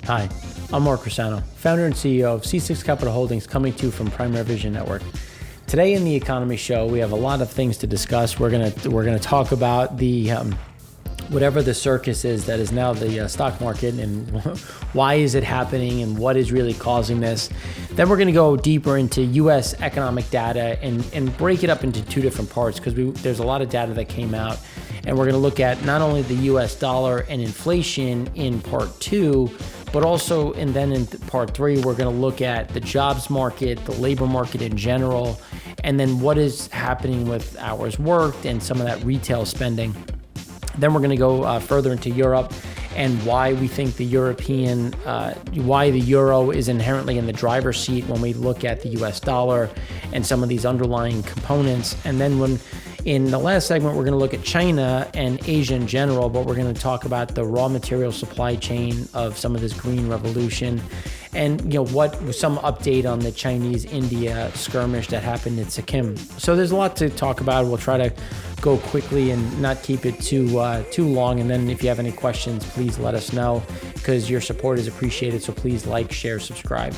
Hi, I'm Mark Rosano, founder and CEO of C6 Capital Holdings, coming to you from Primary Vision Network. Today in the Economy Show, we have a lot of things to discuss. We're gonna talk about the whatever the circus is that is now the stock market, and why is it happening, and what is really causing this. Then we're going to go deeper into U.S. economic data and break it up into two different parts, because there's a lot of data that came out, and we're going to look at not only the U.S. dollar and inflation in part two, but also, and then in part three, we're going to look at the jobs market, the labor market in general, and then what is happening with hours worked and some of that retail spending. Then we're going to go further into Europe and why we think why the euro is inherently in the driver's seat when we look at the US dollar and some of these underlying components. And then in the last segment, we're going to look at China and Asia in general, but we're going to talk about the raw material supply chain of some of this green revolution, and some update on the Chinese-India skirmish that happened in Sikkim. So there's a lot to talk about. We'll try to go quickly and not keep it too long. And then if you have any questions, please let us know, because your support is appreciated. So please like, share, subscribe.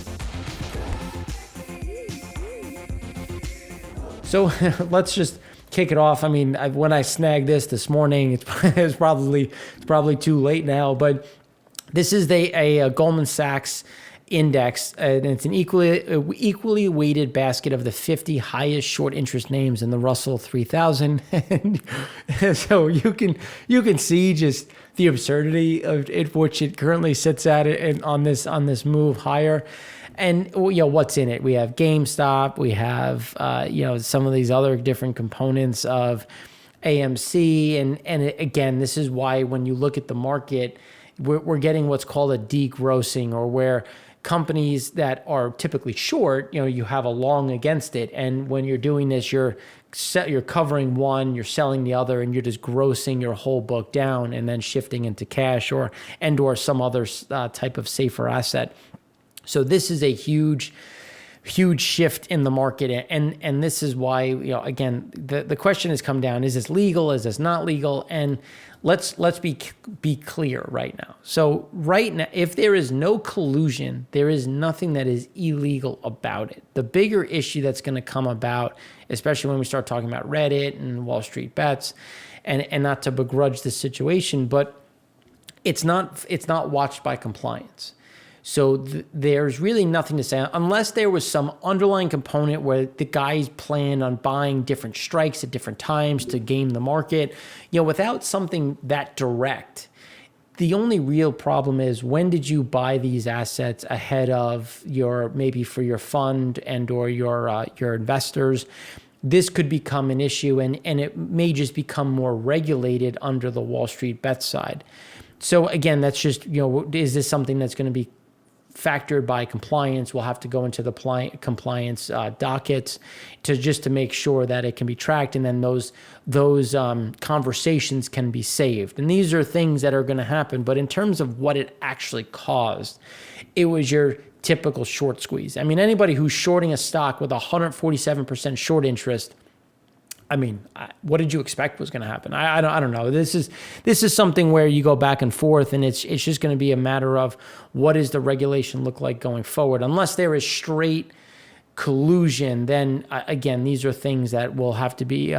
So let's just kick it off. I mean, when I snagged this morning, it's probably too late now, but this is a Goldman Sachs index, and it's an equally weighted basket of the 50 highest short interest names in the Russell 3000. So you can see just the absurdity of it, which it currently sits at it on this move higher. And what's in it? We have GameStop, we have some of these other different components of AMC, and again, this is why when you look at the market, we're getting what's called a degrossing, or where companies that are typically short, you have a long against it, and when you're doing this, you're covering one, you're selling the other, and you're just grossing your whole book down and then shifting into cash or some other type of safer asset. So this is a huge shift in the market, and this is why again the question has come down: is this legal? Is this not legal? And let's be clear right now. So right now, if there is no collusion, there is nothing that is illegal about it. The bigger issue that's going to come about, especially when we start talking about Reddit and Wall Street bets, and not to begrudge the situation, but it's not watched by compliance. So there's really nothing to say, unless there was some underlying component where the guys planned on buying different strikes at different times to game the market. Without something that direct, the only real problem is, when did you buy these assets ahead of maybe for your fund and or your investors? This could become an issue, and it may just become more regulated under the Wall Street bet side. So again, that's just, is this something that's going to be factored by compliance? We'll have to go into the compliance dockets to make sure that it can be tracked, and then those conversations can be saved. And these are things that are going to happen. But in terms of what it actually caused, it was your typical short squeeze. I mean, anybody who's shorting a stock with 147% short interest, I mean, what did you expect was going to happen? I don't know. This is something where you go back and forth, and it's just going to be a matter of what does the regulation look like going forward. Unless there is straight collusion, then again, these are things that will have to be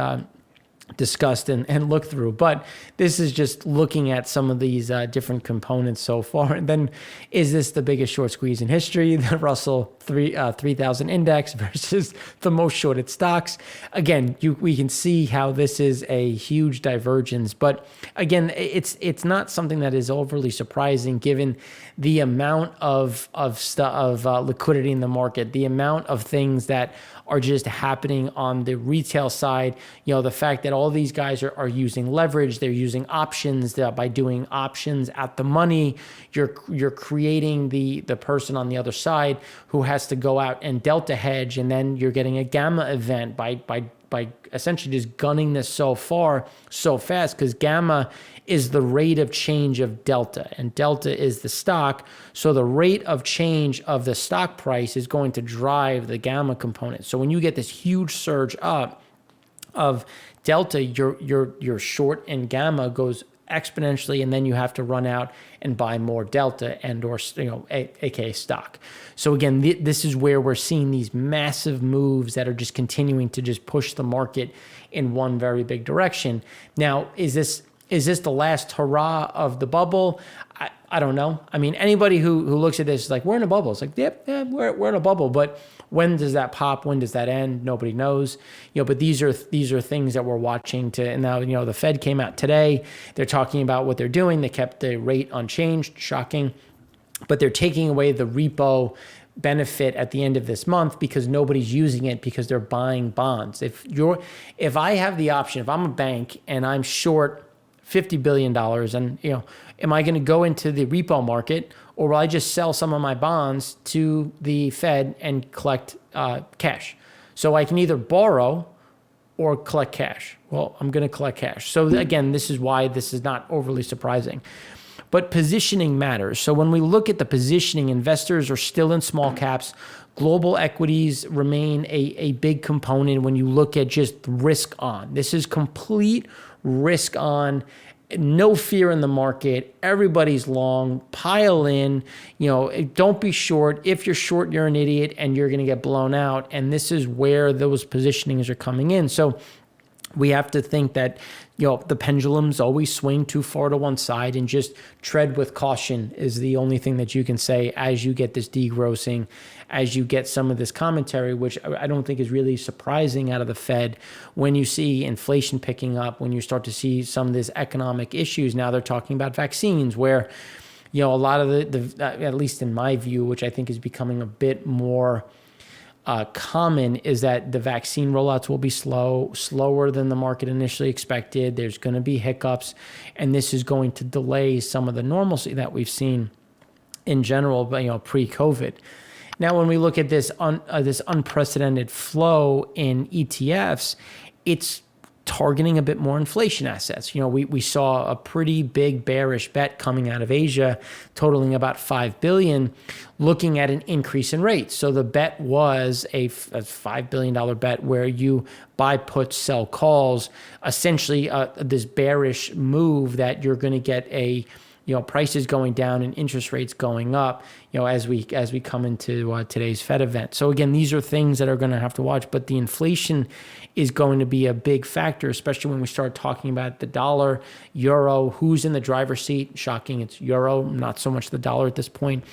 discussed and looked through. But this is just looking at some of these different components so far. And then, is this the biggest short squeeze in history, the Russell 3000 index versus the most shorted stocks? Again, we can see how this is a huge divergence. But again, it's not something that is overly surprising given the amount of liquidity in the market, the amount of things that are just happening on the retail side. The fact that all these guys are using leverage, they're using options. By doing options at the money, you're creating the person on the other side who has to go out and delta hedge, and then you're getting a gamma event by essentially just gunning this so fast, because gamma is the rate of change of delta, and delta is the stock. So the rate of change of the stock price is going to drive the gamma component. So when you get this huge surge up of delta, your short and gamma goes exponentially, and then you have to run out and buy more delta and or aka stock. So again, this is where we're seeing these massive moves that are just continuing to just push the market in one very big direction. Now, is this the last hurrah of the bubble? I don't know. I mean, anybody who looks at this is like, we're in a bubble. It's like, yep, yeah, we're in a bubble. But when does that pop? When does that end? Nobody knows. But these are things that we're watching and now, the Fed came out today. They're talking about what they're doing. They kept the rate unchanged, shocking, but they're taking away the repo benefit at the end of this month because nobody's using it because they're buying bonds. If I have the option, if I'm a bank and I'm short $50 billion and, am I going to go into the repo market, or will I just sell some of my bonds to the Fed and collect cash? So I can either borrow or collect cash. Well, I'm going to collect cash. So again, this is why this is not overly surprising. But positioning matters. So when we look at the positioning, investors are still in small caps. Global equities remain a big component when you look at just risk on. This is complete risk on. No fear in the market. Everybody's long. Pile in. Don't be short. If you're short, you're an idiot and you're going to get blown out. And this is where those positionings are coming in. So we have to think that, the pendulums always swing too far to one side, and just tread with caution is the only thing that you can say as you get this degrossing, as you get some of this commentary, which I don't think is really surprising out of the Fed. When you see inflation picking up, when you start to see some of these economic issues, now they're talking about vaccines where, a lot of the at least in my view, which I think is becoming a bit more common, is that the vaccine rollouts will be slower than the market initially expected. There's going to be hiccups, and this is going to delay some of the normalcy that we've seen in general, pre-COVID. Now, when we look at this unprecedented flow in ETFs, it's targeting a bit more inflation assets. We saw a pretty big bearish bet coming out of Asia, totaling about $5 billion, looking at an increase in rates. So the bet was a $5 billion bet where you buy puts, sell calls, essentially this bearish move that you're going to get prices going down and interest rates going up, as we come into today's Fed event. So again, these are things that are going to have to watch, but the inflation is going to be a big factor, especially when we start talking about the dollar, euro, who's in the driver's seat. Shocking, it's euro, not so much the dollar at this point.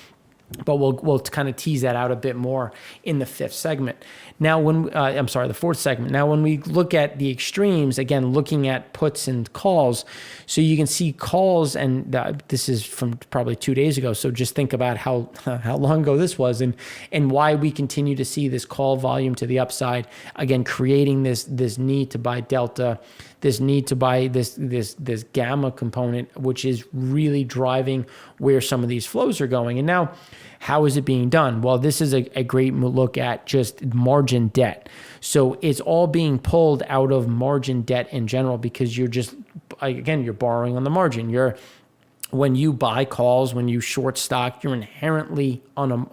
But we'll kind of tease that out a bit more in the fifth segment. Now, the fourth segment. Now, when we look at the extremes, again, looking at puts and calls, so you can see calls, and this is from probably 2 days ago. So just think about how long ago this was, and why we continue to see this call volume to the upside. Again, creating this need to buy delta, this need to buy this gamma component, which is really driving where some of these flows are going. And now, how is it being done? Well, this is a great look at just margin debt. So it's all being pulled out of margin debt in general, because you're borrowing on the margin. When you buy calls, when you short stock, you're inherently on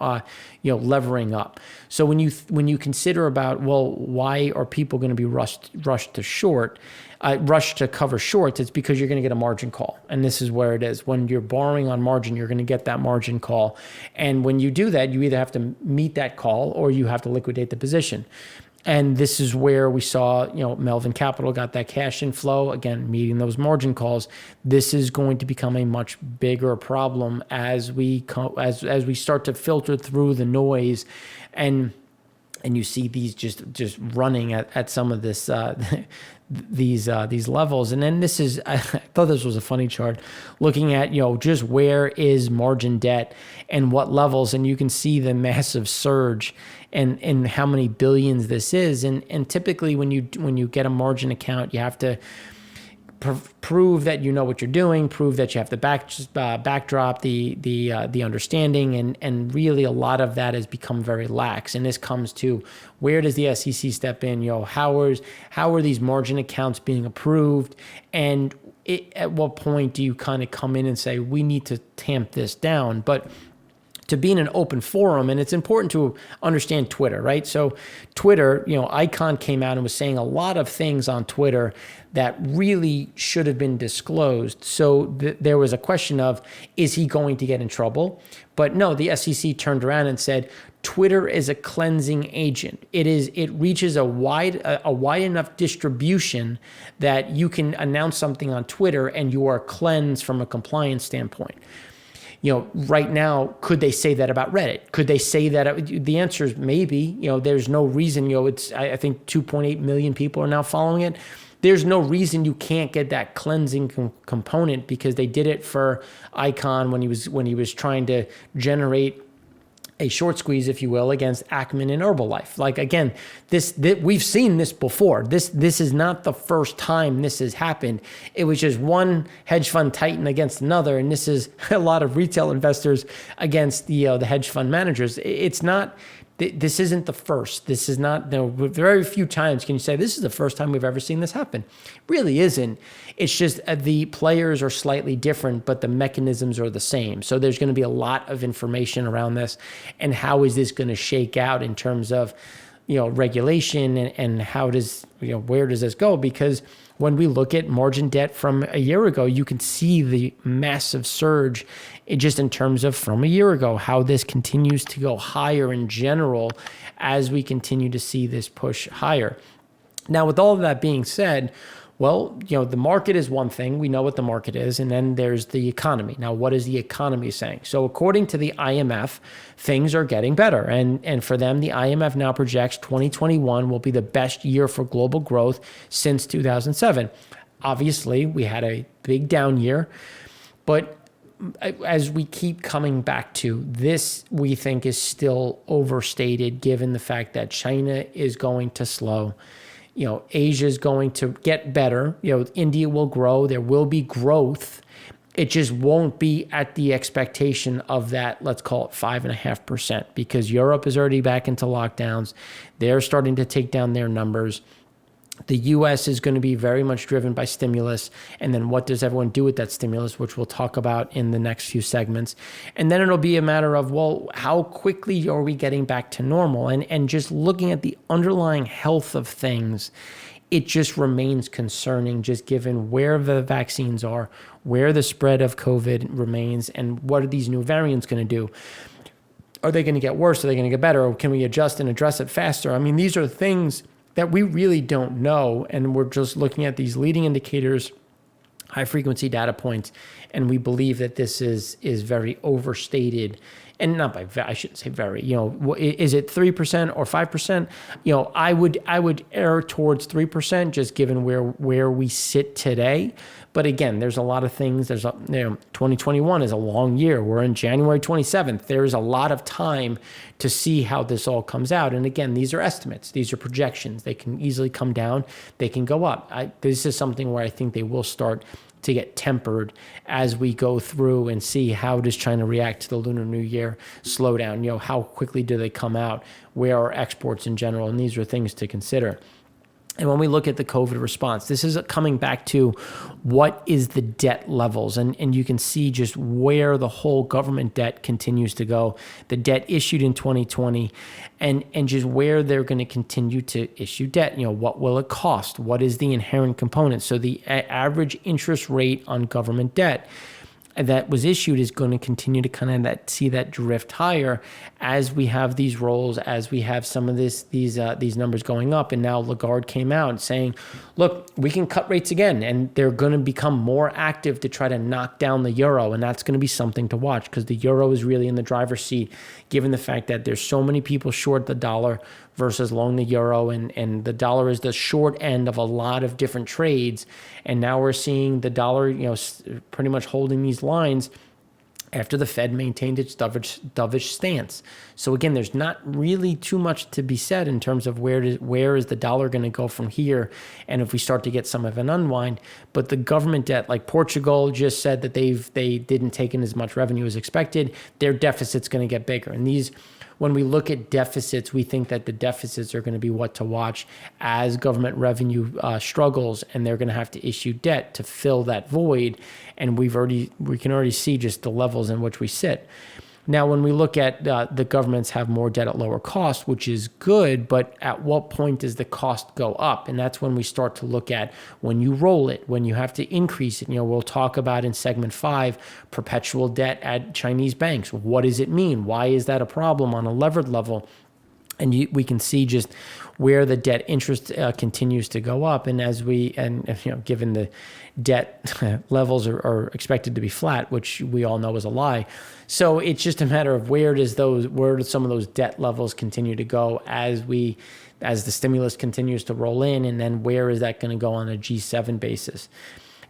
levering up. So when you consider about, well, why are people going to be rushed to cover shorts? It's because you're going to get a margin call, and this is where it is. When you're borrowing on margin, you're going to get that margin call, and when you do that, you either have to meet that call or you have to liquidate the position. And this is where we saw, Melvin Capital got that cash inflow, again, meeting those margin calls. This is going to become a much bigger problem as we start to filter through the noise, and you see these just running at some of this these levels. And then this is, I thought this was a funny chart, looking at just where is margin debt and what levels, and you can see the massive surge and how many billions this is. And typically when you get a margin account, you have to prove that you know what you're doing, prove that you have the backdrop, the understanding, and really a lot of that has become very lax. And this comes to, where does the SEC step in? How are these margin accounts being approved? And at what point do you kind of come in and say, we need to tamp this down? But to be in an open forum. And it's important to understand Twitter, right? So Twitter, Icon came out and was saying a lot of things on Twitter that really should have been disclosed. So there was a question of, is he going to get in trouble? But no, the SEC turned around and said, Twitter is a cleansing agent. It reaches a wide enough distribution that you can announce something on Twitter and you are cleansed from a compliance standpoint. Right now, could they say that about Reddit? Could they say that? The answer is maybe. There's no reason. I think 2.8 million people are now following it. There's no reason you can't get that cleansing component, because they did it for Icon when he was trying to generate a short squeeze, if you will, against Ackman and Herbalife. Like, again, this we've seen this before. This is not the first time this has happened. It was just one hedge fund titan against another, and this is a lot of retail investors against the hedge fund managers. It's not. This isn't the first. This is not, very few times can you say this is the first time we've ever seen this happen. Really isn't. It's just the players are slightly different, but the mechanisms are the same. So there's going to be a lot of information around this, and how is this going to shake out in terms of, regulation, and how does, where does this go? Because when we look at margin debt from a year ago, you can see the massive surge just in terms of from a year ago, how this continues to go higher in general as we continue to see this push higher. Now, with all of that being said, well, the market is one thing. We know what the market is. And then there's the economy. Now, what is the economy saying? So according to the IMF, things are getting better. And for them, the IMF now projects 2021 will be the best year for global growth since 2007. Obviously, we had a big down year. But as we keep coming back to this, we think is still overstated, given the fact that China is going to slow. Asia is going to get better. India will grow. There will be growth. It just won't be at the expectation of that, let's call it 5.5%, because Europe is already back into lockdowns. They're starting to take down their numbers. The U.S. is going to be very much driven by stimulus. And then what does everyone do with that stimulus, which we'll talk about in the next few segments. And then it'll be a matter of, well, how quickly are we getting back to normal? And just looking at the underlying health of things, it just remains concerning, just given where the vaccines are, where the spread of COVID remains, and what are these new variants going to do? Are they going to get worse? Are they going to get better? Or can we adjust and address it faster? I mean, these are things that we really don't know, and we're just looking at these leading indicators, high frequency data points, and we believe that this is very overstated. And not by, I shouldn't say very, is it 3% or 5%? I would err towards 3%, just given where we sit today. But again, there's a lot of things. 2021 is a long year. We're in January 27th. There's a lot of time to see how this all comes out. And again, these are estimates. These are projections. They can easily come down. They can go up. This is something where I think they will start to get tempered as we go through and see how does China react to the Lunar New Year slowdown. How quickly do they come out? Where are exports in general? And these are things to consider. And when we look at the COVID response, this is coming back to what is the debt levels. And you can see just where the whole government debt continues to go, the debt issued in 2020, and just where they're going to continue to issue debt. What will it cost? What is the inherent component? So the average interest rate on government debt that was issued is going to continue to kind of see that drift higher as we have these rolls, as we have some of these numbers going up. And now Lagarde came out saying, look, we can cut rates again, and they're going to become more active to try to knock down the euro. And that's going to be something to watch, because the euro is really in the driver's seat, given the fact that there's so many people short the dollar versus long the euro, and the dollar is the short end of a lot of different trades. And now we're seeing the dollar, pretty much holding these lines after the Fed maintained its dovish stance. So again, there's not really too much to be said in terms of where is the dollar going to go from here, and if we start to get some of an unwind. But the government debt, like Portugal just said that they didn't take in as much revenue as expected, their deficit's going to get bigger. And these, when we look at deficits, we think that the deficits are going to be what to watch as government revenue struggles, and they're going to have to issue debt to fill that void. And we can already see just the levels in which we sit. Now, when we look at the governments have more debt at lower cost, which is good, but at what point does the cost go up? And that's when we start to look at when you roll it, when you have to increase it. We'll talk about in segment 5, perpetual debt at Chinese banks. What does it mean? Why is that a problem on a levered level? And we can see just where the debt interest continues to go up. And given the debt levels are expected to be flat, which we all know is a lie. So it's just a matter of where do some of those debt levels continue to go as the stimulus continues to roll in, and then where is that going to go on a G7 basis?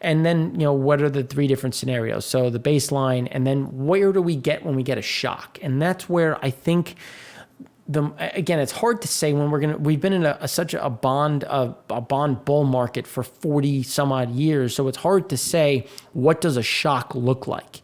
And then, what are the 3 different scenarios? So the baseline, and then where do we get when we get a shock? And that's where I think again, it's hard to say when we've been in such a bond bull market for 40 some odd years. So it's hard to say what does a shock look like,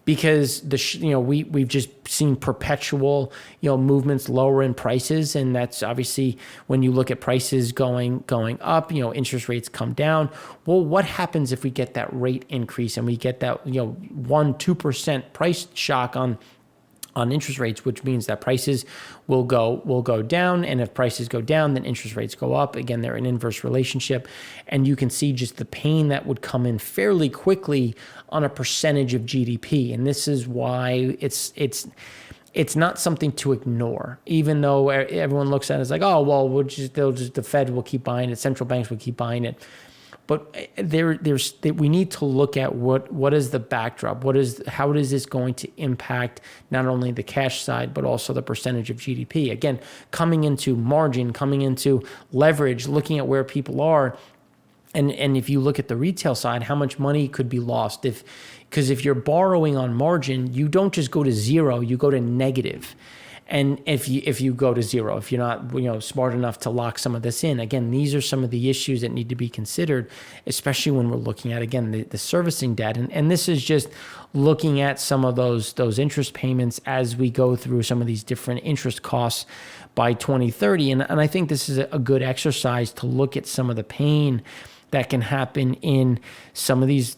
because we've just seen perpetual, movements lower in prices. And that's obviously when you look at prices going up, interest rates come down. Well, what happens if we get that rate increase and we get that, 1-2% price shock on interest rates, which means that prices will go down, and if prices go down, then interest rates go up. Again, they're an inverse relationship, and you can see just the pain that would come in fairly quickly on a percentage of GDP. And this is why it's not something to ignore, even though everyone looks at it as like, oh well, the Fed will keep buying it, central banks will keep buying it. But we need to look at what is the backdrop, how is this going to impact not only the cash side, but also the percentage of GDP. Again, coming into margin, coming into leverage, looking at where people are. And if you look at the retail side, how much money could be lost because if you're borrowing on margin, you don't just go to zero, you go to negative. And if you go to zero, if you're not smart enough to lock some of this in, again, these are some of the issues that need to be considered, especially when we're looking at, again, the servicing debt. And this is just looking at some of those interest payments as we go through some of these different interest costs by 2030. And I think this is a good exercise to look at some of the pain that can happen in some of these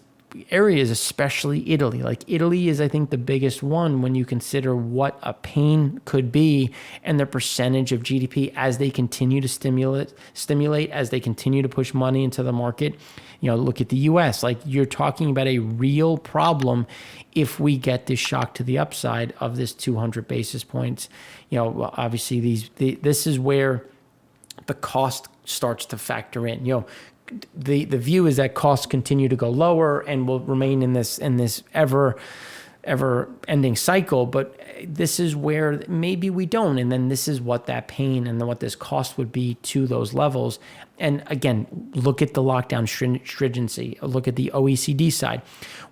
areas, especially Italy. Like Italy is, I think, the biggest one when you consider what a pain could be and the percentage of GDP as they continue to stimulate, as they continue to push money into the market. Look at the US. Like, you're talking about a real problem if we get this shock to the upside of this 200 basis points. Obviously this is where the cost starts to factor in. The view is that costs continue to go lower and will remain in this ever ending cycle, but this is where maybe we don't, and then this is what that pain and then what this cost would be to those levels. And again, look at the lockdown stringency. Look at the OECD side.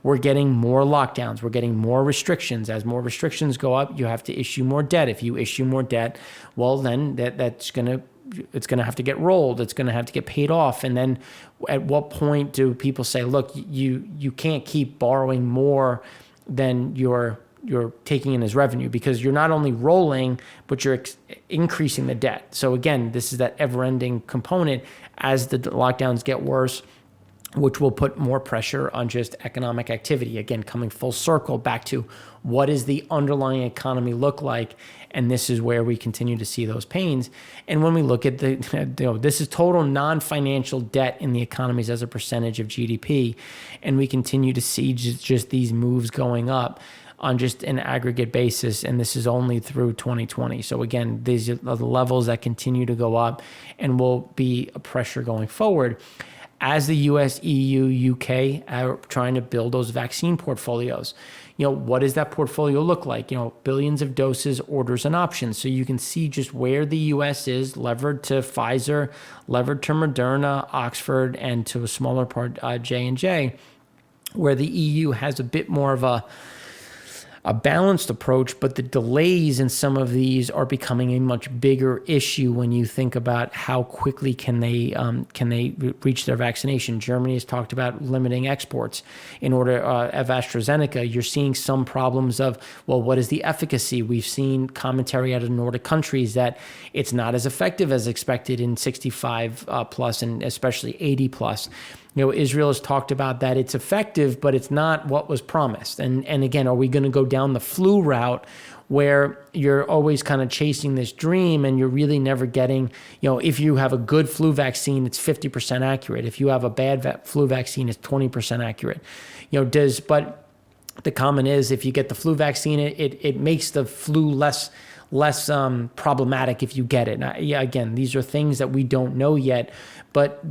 We're getting more lockdowns. We're getting more restrictions. As more restrictions go up, you have to issue more debt. If you issue more debt, well, then it's going to have to get rolled. It's going to have to get paid off. And then at what point do people say, look, you can't keep borrowing more than you're taking in as revenue, because you're not only rolling, but you're increasing the debt. So again, this is that ever-ending component as the lockdowns get worse, which will put more pressure on just economic activity. Again, coming full circle back to what does the underlying economy look like? And this is where we continue to see those pains. And when we look at this is total non-financial debt in the economies as a percentage of GDP. And we continue to see just these moves going up on just an aggregate basis. And this is only through 2020. So again, these are the levels that continue to go up and will be a pressure going forward as the US, EU, UK are trying to build those vaccine portfolios. What does that portfolio look like? Billions of doses, orders, and options. So you can see just where the US is levered to Pfizer, levered to Moderna, Oxford, and to a smaller part, J&J, where the EU has a bit more of a balanced approach, but the delays in some of these are becoming a much bigger issue when you think about how quickly can they reach their vaccination. Germany has talked about limiting exports in order of AstraZeneca. You're seeing some problems of, well, what is the efficacy? We've seen commentary out of Nordic countries that it's not as effective as expected in 65 plus and especially 80 plus. Israel has talked about that it's effective, but it's not what was promised. And again, are we going to go down the flu route where you're always kind of chasing this dream and you're really never getting, if you have a good flu vaccine, it's 50% accurate. If you have a bad flu vaccine, it's 20% accurate. But the common is if you get the flu vaccine, it makes the flu less problematic if you get it. Now, again, these are things that we don't know yet, but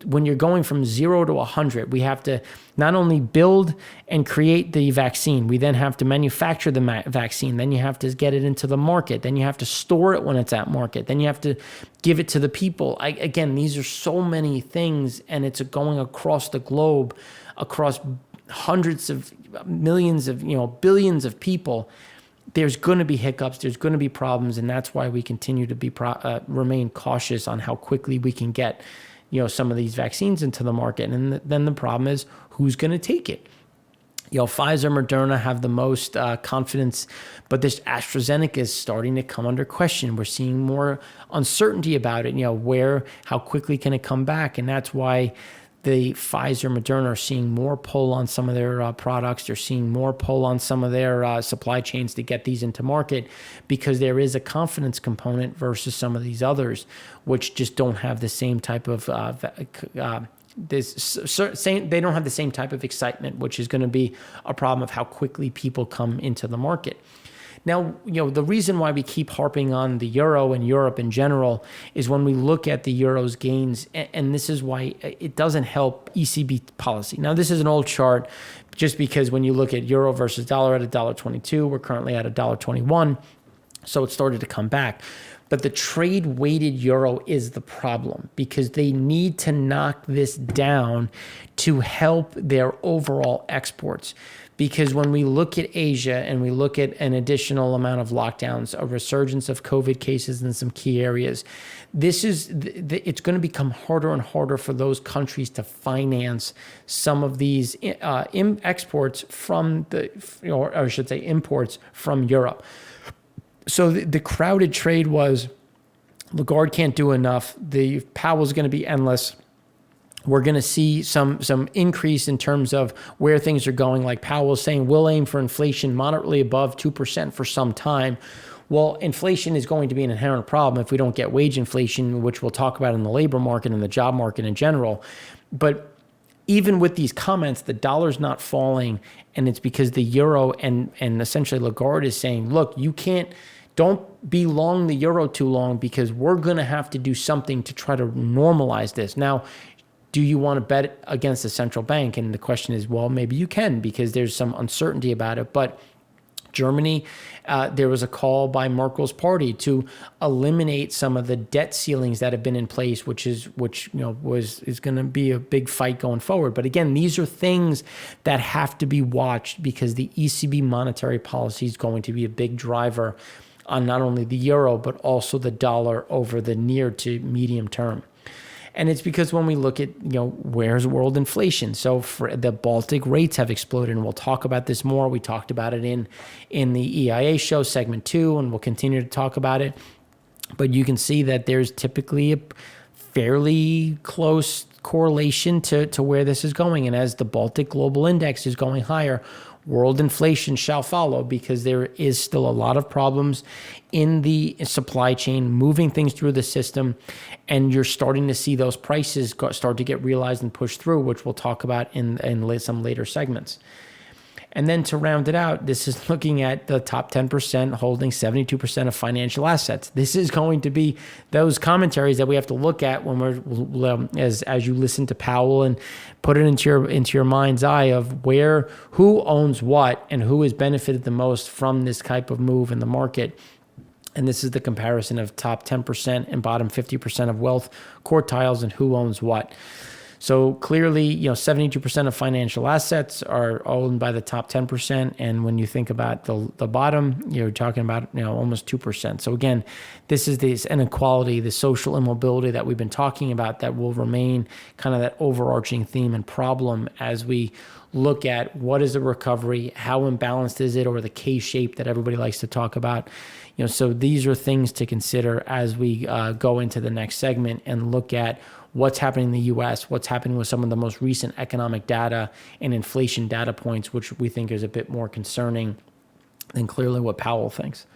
when you're going from 0 to 100, we have to not only build and create the vaccine, we then have to manufacture the vaccine, then you have to get it into the market, then you have to store it when it's at market, then you have to give it to the people. Again, these are so many things, and it's going across the globe, across hundreds of millions of, billions of people. There's going to be hiccups, there's going to be problems, and that's why we continue to remain cautious on how quickly we can get some of these vaccines into the market. And then the problem is who's going to take it. Pfizer, Moderna have the most confidence, but this AstraZeneca is starting to come under question. We're seeing more uncertainty about it. How quickly can it come back? And that's why the Pfizer, Moderna are seeing more pull on some of their products. They're seeing more pull on some of their supply chains to get these into market, because there is a confidence component versus some of these others, which just don't have the same type of they don't have the same type of excitement, which is going to be a problem of how quickly people come into the market. Now, the reason why we keep harping on the euro and Europe in general is when we look at the euro's gains, and this is why it doesn't help ECB policy. Now, this is an old chart, just because when you look at euro versus dollar at $1.22, we're currently at $1.21, so it started to come back. But the trade-weighted euro is the problem, because they need to knock this down to help their overall exports. Because when we look at Asia and we look at an additional amount of lockdowns, a resurgence of COVID cases in some key areas, it's going to become harder and harder for those countries to finance some of these exports from or I should say imports from Europe. So the crowded trade was, Lagarde can't do enough. The Powell's going to be endless. We're going to see some increase in terms of where things are going. Like Powell's saying, we'll aim for inflation moderately above 2% for some time. Well, inflation is going to be an inherent problem if we don't get wage inflation, which we'll talk about in the labor market and the job market in general. But even with these comments, the dollar's not falling, and it's because the euro and essentially Lagarde is saying, look, don't be long the euro too long, because we're going to have to do something to try to normalize this. Now, do you want to bet against the central bank? And the question is, well, maybe you can, because there's some uncertainty about it. But Germany, there was a call by Merkel's party to eliminate some of the debt ceilings that have been in place, which is going to be a big fight going forward. But again, these are things that have to be watched, because the ECB monetary policy is going to be a big driver on not only the euro, but also the dollar over the near to medium term. And it's because when we look at, where's world inflation? So for the Baltic rates have exploded, and we'll talk about this more. We talked about it in the EIA show segment 2, and we'll continue to talk about it. But you can see that there's typically a fairly close correlation to where this is going. And as the Baltic Global Index is going higher, world inflation shall follow, because there is still a lot of problems in the supply chain, moving things through the system, and you're starting to see those prices start to get realized and pushed through, which we'll talk about in some later segments. And then to round it out, this is looking at the top 10% holding 72% of financial assets. This is going to be those commentaries that we have to look at when we're as you listen to Powell, and put it into your mind's eye of who owns what and who has benefited the most from this type of move in the market. And this is the comparison of top 10% and bottom 50% of wealth quartiles and who owns what. So clearly, 72% of financial assets are owned by the top 10%. And when you think about the bottom, you're talking about almost 2%. So again, this is this inequality, the social immobility that we've been talking about, that will remain kind of that overarching theme and problem as we look at what is a recovery, how imbalanced is it, or the K-shape that everybody likes to talk about. So these are things to consider as we go into the next segment and look at what's happening in the U.S., what's happening with some of the most recent economic data and inflation data points, which we think is a bit more concerning than clearly what Powell thinks.